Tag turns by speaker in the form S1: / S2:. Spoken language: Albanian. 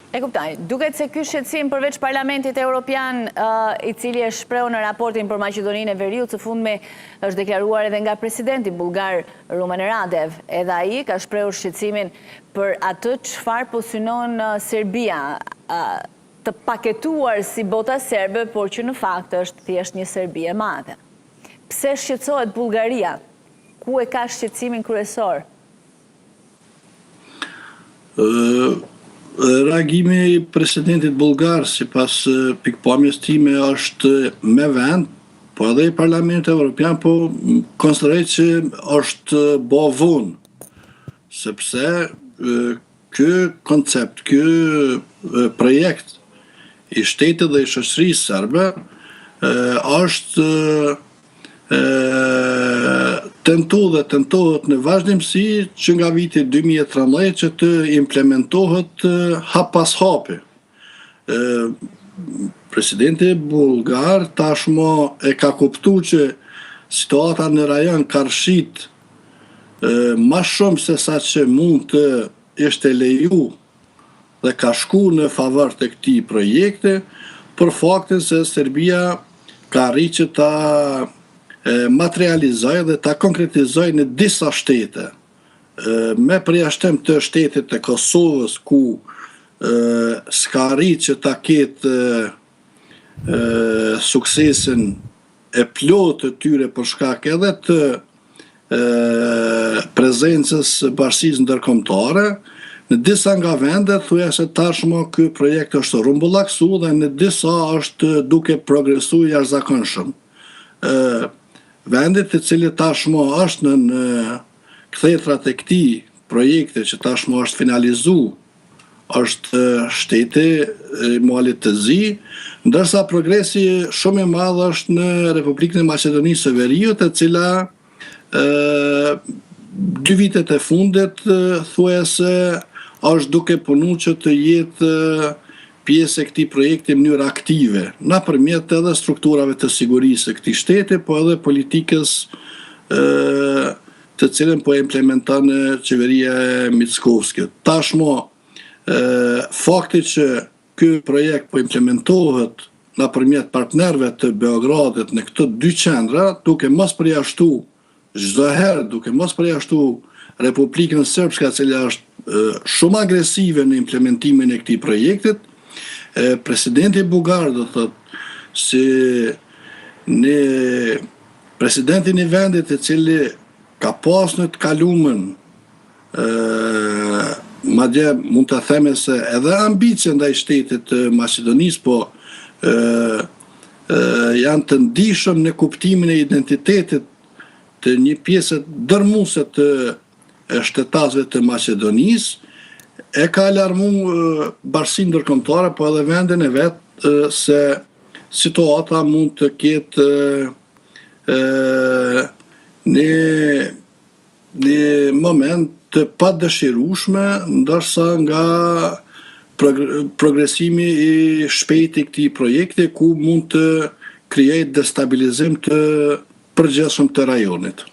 S1: E kuptaj, duket se ky shqetësim përveç Parlamentit Evropian, i cili e shpreu në raportin për Maqedoninë e Veriut, së fundmi është deklaruar edhe nga presidenti bulgar Rumen Radev. Edhe ai ka shprehur shqetësimin për atë çfarë po synon Serbia, të paketuar si bota serbe, por që në fakt është thjesht një Serbi e madhe. Pse shqetësohet Bullgaria? Ku e ka shqetësimin kryesor?
S2: Reagimi i presidentit bulgar, sipas pikpamjes time, është me vend, po edhe i Parlamentit Evropian, po konsideroj që është bo vonë, sepse ky koncept, ky projekt i shtetit dhe i shoqërisë serbe është tentohet në vazhdimsi që nga viti 2013 që të implementohet hap pas hapi. Presidenti bulgar tashmë e ka kuptuar që situata në rajon ka rshit ma shumë se sa që mund të ishte leju dhe ka shku në favor të këtij projekti, për faktin se Serbia ka arrit që ta materializoj dhe ta konkretizoj në disa shtete, me përjashtim të shtetit të Kosovës, ku s'ka arrit që ta ketë suksesin e plotë të tyre për shkak edhe të prezencës bashkisë ndërkombëtare. Në disa nga vendet thujese tashmë ky projekt është rrumbullaksu dhe në disa është duke progresu jashtëzakonshëm. Vendit i cili tashmë është në kthetrat e këtij projekti që tashmë është finalizu, është shteti i Malit të Zi, ndërsa progresi shumë i madh është në Republikën e Maqedonisë së Veriut, e cila 2 vitet e fundit thuajse është duke punu që të jetë pjesë e këtij projekti në mënyrë aktive, nëpërmjet edhe strukturave të sigurisë së këtij shteti, po edhe politikës të cilën po implementon qeveria e Mickovskit. Tashmë fakti që ky projekt po implementohet nëpërmjet partnerëve të Beogradit në këto 2 qendra, duke mos përjashtu çdo herë, duke mos përjashtu Republikën Srpske, e cila është shumë agresive në implementimin e këtij projektit. Presidenti bulgar do thotë si në presidentin e vendit, i cili ka pas në të kaluamën madje mund të theme se edhe ambicie ndaj shtetit të Maqedonisë, po janë të ndihshëm në kuptimin e identitetit të një pjesë dërmuese të shtetasëve të Maqedonisë, e ka alarmuar bashkinë ndërkombëtare, po edhe vendin e vet, se situata mund të ketë në moment të padëshirueshme, ndërsa nga progresimi i shpejtë i këtij projekti, ku mund të krijojë destabilizim të përgjithshëm të rajonit.